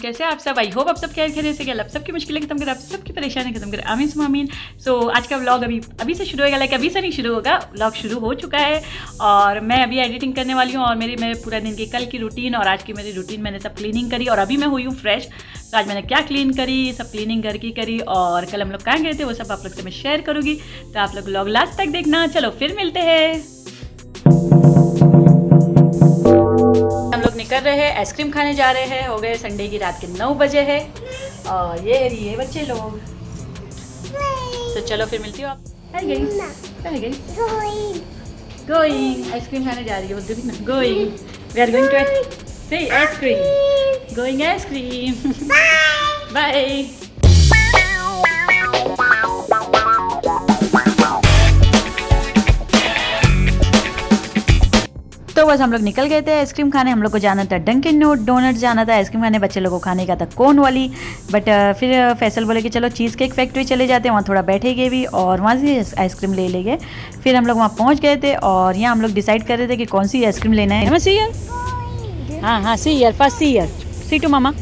कैसे आप सब? आई होप आप सब खैर खैरियत से गए, आप सबकी मुश्किलें खत्म कर, आप सबकी परेशानी खत्म कर, आमीन सुम्मा आमीन। सो आज का व्लॉग अभी से शुरू होगा, लाइक अभी से नहीं शुरू होगा, व्लॉग शुरू हो चुका है और मैं अभी एडिटिंग करने वाली हूँ। और मेरे पूरा दिन की कल की रूटीन और आज की मेरी रूटीन, मैंने सब क्लीनिंग करी और अभी मैं हुई हूँ फ्रेश। तो आज मैंने क्या क्लीन करी, सब क्लीनिंग घर की करी और कल हम लोग कहाँ गए थे वो सब आप लोग से मैं शेयर करूँगी। तो आप लोग व्लॉग लास्ट तक देखना। चलो फिर मिलते हैं। हम लोग निकल रहे हैं, आइसक्रीम खाने जा रहे हैं। हो गए संडे की रात के 9 बजे है और ये बच्चे लोग। तो चलो फिर मिलती हूँ आप। गोइंग आइसक्रीम खाने जा रही है। Going we are going to say ice cream. Going ice cream. Bye. तो बस हम लोग निकल गए थे आइसक्रीम खाने। हम लोग को जाना था डंकिन डोनट्स जाना था आइसक्रीम खाने। बच्चे लोगों को खाने का था कोन वाली, बट फिर फैसल बोले कि चलो चीज़ केक फैक्ट्री चले जाते हैं, वहाँ थोड़ा बैठेंगे भी और वहाँ से आइसक्रीम ले लेंगे। फिर हम लोग वहाँ पहुँच गए थे और यहाँ हम लोग डिसाइड कर रहे थे कि कौन सी आइसक्रीम लेना है। सी ईयर, हाँ सी ईयर, फर्स्ट सी ईयर, सी टू मामा।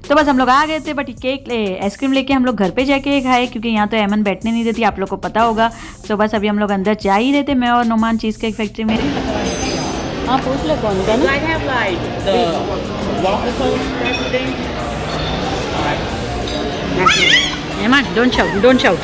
तो बस हम लोग आ गए थे, बट केक आइसक्रीम लेके हम लोग घर पे जाके खाए क्योंकि यहाँ तो एमन बैठने नहीं देती, आप लोग को पता होगा। तो बस अभी हम लोग अंदर जा ही रहे थे, मैं और नोमान चीज़ केक फैक्ट्री में। हाँ पूछ ले कौन सा एमन, डोंट शाउट, डोंट शाउट।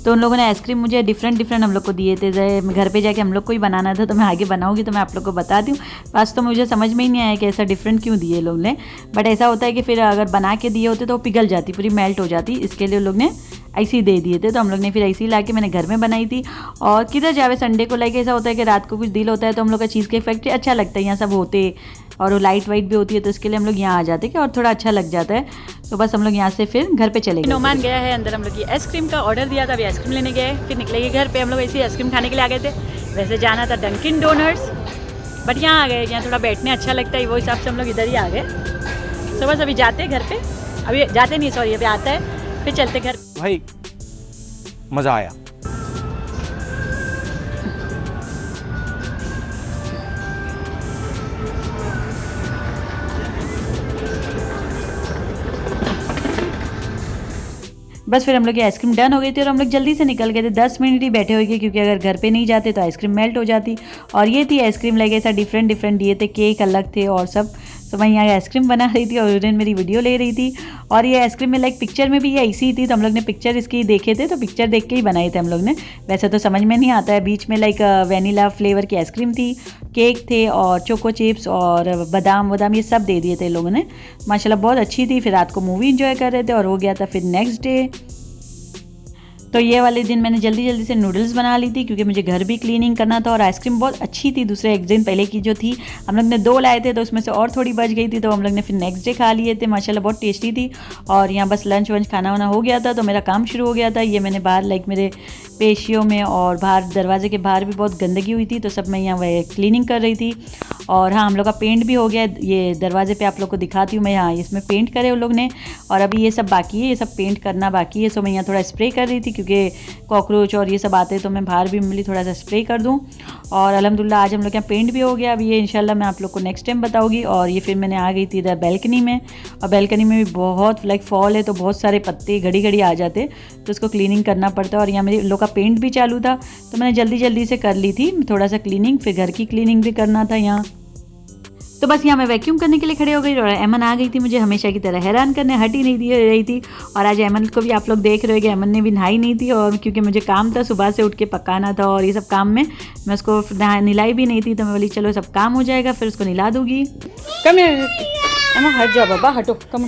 तो उन लोगों ने आइसक्रीम मुझे डिफरेंट हम लोग को दिए थे। घर पे जाके हम लोग को ही बनाना था, तो मैं आगे बनाऊंगी तो मैं आप लोग को बता दूँ। बस तो मुझे समझ में ही नहीं आया कि ऐसा डिफरेंट क्यों दिए लोग ने, बट ऐसा होता है कि फिर अगर बना के दिए होते तो वो पिघल जाती, पूरी मेल्ट हो जाती, इसके लिए लोग ने ऐसे ही दे दिए थे। तो हम लोग ने फिर ऐसे ही ला के मैंने घर में बनाई थी। और किधर जावे संडे को, लाइक ऐसा होता है कि रात को कुछ दिल होता है तो हम लोग का चीज़ केक फैक्ट्री अच्छा लगता है, यहाँ सब होते और वो लाइट वाइट भी होती है, तो इसके लिए हम लोग यहाँ आ जाते हैं और थोड़ा अच्छा लग जाता है। तो बस हम लोग यहाँ से फिर घर पे चले गए। नोमान गया है अंदर, हम लोग की आइसक्रीम का ऑर्डर दिया था, अभी आइसक्रीम लेने गए, फिर निकलेंगे घर पे। हम लोग ऐसे आइसक्रीम खाने के लिए आ गए थे, वैसे जाना था डंकिन डोनट्स, बट यहाँ आ गए, यहाँ थोड़ा बैठने अच्छा लगता है, वो हिसाब से हम लोग इधर ही आ गए। तो बस अभी जाते हैं घर पे, अभी जाते नहीं, सॉरी अभी आता है, फिर चलते घर। भाई मज़ा आया। बस फिर हम लोग की आइसक्रीम डन हो गई थी और हम लोग जल्दी से निकल गए थे, 10 मिनट ही बैठे हुए, क्योंकि अगर घर पे नहीं जाते तो आइसक्रीम मेल्ट हो जाती। और ये थी आइसक्रीम, लाइक ऐसा डिफरेंट दिए थे, केक अलग थे और सब। तो मैं यहाँ आइसक्रीम बना रही थी और उन्होंने मेरी वीडियो ले रही थी। और ये आइसक्रीम में लाइक पिक्चर में भी ये ऐसी ही थी, तो हम लोग ने पिक्चर इसकी देखे थे, तो पिक्चर देख के ही बनाए थे हम लोग ने। वैसे तो समझ में नहीं आता है। बीच में लाइक वेनिला फ्लेवर की आइसक्रीम थी, केक थे और चोको चिप्स और बादाम ये सब दे दिए थे लोगों ने। माशाल्लाह बहुत अच्छी थी। फिर रात को मूवी इंजॉय कर रहे थे और हो गया था फिर नेक्स्ट डे। तो ये वाले दिन मैंने जल्दी से नूडल्स बना ली थी क्योंकि मुझे घर भी क्लीनिंग करना था। और आइसक्रीम बहुत अच्छी थी, दूसरे एक दिन पहले की जो थी, हम लोग ने 2 लाए थे तो उसमें से और थोड़ी बच गई थी, तो हम लोग ने फिर नेक्स्ट डे खा लिए थे। माशाल्लाह बहुत टेस्टी थी। और यहाँ बस लंच वंच खाना वाना हो गया था, तो मेरा काम शुरू हो गया था। ये मैंने बाहर लाइक मेरे पेशियों में और बाहर दरवाजे के बाहर भी बहुत गंदगी हुई थी, तो सब मैं यहाँ क्लीनिंग कर रही थी। और हाँ, हम लोग का पेंट भी हो गया। ये दरवाजे पे आप लोग को दिखाती हूँ मैं, यहाँ इसमें पेंट करे उन लोग ने, और अभी ये सब बाकी है, ये सब पेंट करना बाकी है। सो मैं यहाँ थोड़ा स्प्रे कर रही थी क्योंकि कॉकरोच और ये सब आते हैं, तो मैं बाहर भी मिली थोड़ा सा स्प्रे कर दूँ। और अल्हम्दुलिल्लाह आज हम लोग यहाँ पेंट भी हो गया। अभी ये इंशाल्लाह मैं आप लोग को नेक्स्ट टाइम बताऊँगी। और ये फिर मैंने आ गई थी इधर बैल्कनी में, और बैल्कनी में भी बहुत लाइक फॉल है, तो बहुत सारे पत्ते घड़ी आ जाते, तो उसको क्लीनिंग करना पड़ता है। और यहाँ मेरे लोग का पेंट भी चालू था, तो मैंने जल्दी से कर ली थी थोड़ा सा क्लीनिंग, फिर घर की क्लीनिंग भी करना था यहाँ। तो बस यहाँ मैं वैक्यूम करने के लिए खड़े हो गई और एमन आ गई थी मुझे हमेशा की तरह हैरान करने, हट ही नहीं दी रही थी। और आज एमन को भी आप लोग देख रहे हो कि एमन ने भी नहाई नहीं थी, और क्योंकि मुझे काम था सुबह से उठ के पकाना था और ये सब काम में मैं उसको नहलाई भी नहीं थी, तो मैं बोली चलो सब काम हो जाएगा फिर उसको नहला दूँगी। कम एमन हट जा बाबा, हटो, कम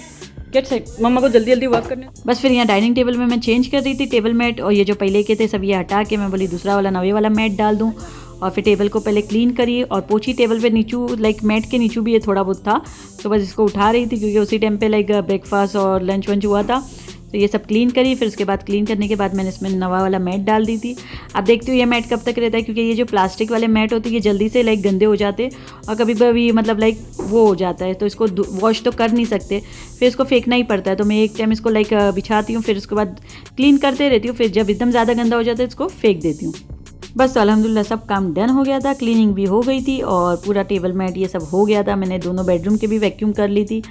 गेट साइड, मम्मा को जल्दी वर्क करने। बस फिर यहाँ डाइनिंग टेबल में मैं चेंज कर रही थी टेबल मैट, और ये जो पहले के थे सब ये हटा के मैं बोली दूसरा वाला नवे वाला मैट डाल दूँ। और फिर टेबल को पहले क्लीन करी और पोछी टेबल पे नीचू, लाइक मैट के नीचू भी ये थोड़ा बहुत था, तो बस इसको उठा रही थी क्योंकि उसी टाइम पे लाइक ब्रेकफास्ट और लंच वंच हुआ था। तो तो ये सब क्लीन करी। फिर उसके बाद क्लीन करने के बाद मैंने इसमें नवा वाला मैट डाल दी थी। अब देखती हूँ ये मैट कब तक रहता है, क्योंकि ये जो प्लास्टिक वाले मैट होते हैं ये जल्दी से लाइक गंदे हो जाते और कभी कभी मतलब लाइक वो हो जाता है, तो इसको वॉश तो कर नहीं सकते, फिर इसको फेंकना ही पड़ता है। तो मैं एक टाइम इसको लाइक बिछाती हूँ, फिर उसके बाद क्लीन करते रहती हूँ, फिर जब एकदम ज़्यादा गंदा हो जाता है इसको फेंक देती हूँ। बस तो अल्हम्दुलिल्लाह सब काम डन हो गया था, क्लीनिंग भी हो गई थी और पूरा टेबल मैट ये सब हो गया था। मैंने दोनों बेडरूम के भी वैक्यूम कर ली थी,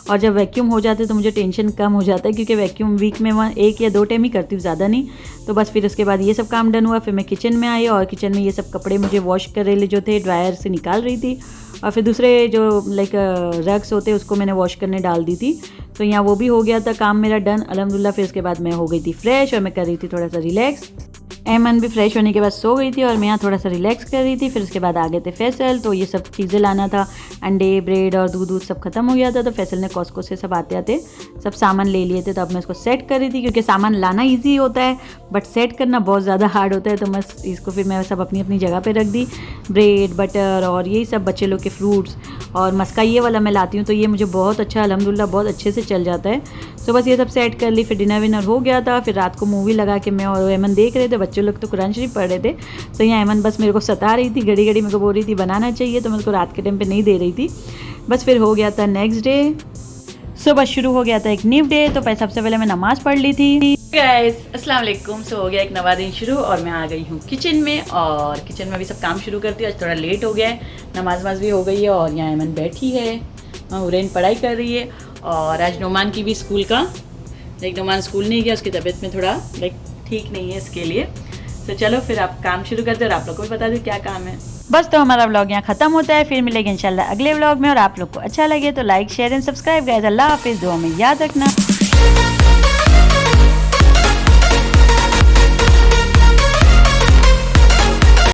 और जब वैक्यूम हो जाते तो मुझे टेंशन कम हो जाता है, क्योंकि वैक्यूम वीक में 1 या 2 टाइम ही करती हूँ, ज़्यादा नहीं। तो बस फिर उसके बाद ये सब काम डन हुआ। फिर मैं किचन में आई और किचन में ये सब कपड़े मुझे वॉश करे जो थे ड्रायर से निकाल रही थी, और फिर दूसरे जो लाइक रग्स होते उसको मैंने वॉश करने डाल दी थी। तो यहाँ वो भी हो गया था काम मेरा डन अल्हम्दुलिल्लाह। फिर उसके बाद मैं हो गई थी फ्रेश और मैं कर रही थी थोड़ा सा रिलैक्स। एमन भी फ्रेश होने के बाद सो गई थी और मैं यहाँ थोड़ा सा रिलैक्स कर रही थी। फिर उसके बाद आ गए थे फैसल, तो ये सब चीज़ें लाना था, अंडे ब्रेड और दूध सब खत्म हो गया था। तो फैसल ने कॉस्को से सब आते आते सब सामान ले लिए थे। तो अब मैं इसको सेट कर रही थी, क्योंकि सामान लाना ईजी होता है बट सेट करना बहुत ज़्यादा हार्ड होता है। तो मैं इसको फिर मैं सब अपनी अपनी जगह पर रख दी, ब्रेड बटर और यही सब बच्चे लोग के फ्रूट्स और मस्का ये वाला मैं लाती हूँ, तो ये मुझे बहुत अच्छा अल्हम्दुलिल्लाह बहुत अच्छे से चल जाता है। तो बस ये सब सेट कर ली। फिर डिनर विनर हो गया था। फिर रात को मूवी लगा के मैं और एमन देख रहे थे, बच्चे लोग तो कुरान शरीफ पढ़ रहे थे। तो यहाँ एमन बस मेरे को सता रही थी, घड़ी घड़ी मेरे को बोल रही थी बनाना चाहिए, तो मैं उसको रात के टाइम पे नहीं दे रही थी। बस फिर हो गया था नेक्स्ट डे, सुबह शुरू हो गया था एक न्यू डे। तो सबसे पहले मैं नमाज़ पढ़ ली थी। गाइस अस्सलाम वालेकुम। सो हो गया एक नवा दिन शुरू और मैं आ गई हूँ किचन में, और किचन में अभी सब काम शुरू करती हूँ। आज थोड़ा लेट हो गया है, नमाज भी हो गई है और यहाँ एमन बैठी है, हुरैन पढ़ाई कर रही है। और आज नोमान की भी स्कूल का लाइक नोमान स्कूल नहीं गया, उसकी तबीयत में थोड़ा लाइक ठीक नहीं है, इसके लिए। तो चलो फिर आप काम शुरू करते हैं और आप लोग को भी बता दें क्या काम है। बस तो हमारा व्लॉग यहाँ खत्म होता है, फिर मिलेंगे इंशाल्लाह अगले व्लॉग में। और आप लोग को अच्छा लगे तो like share and subscribe guys. Allah हाफिज़, दुआ में याद रखना।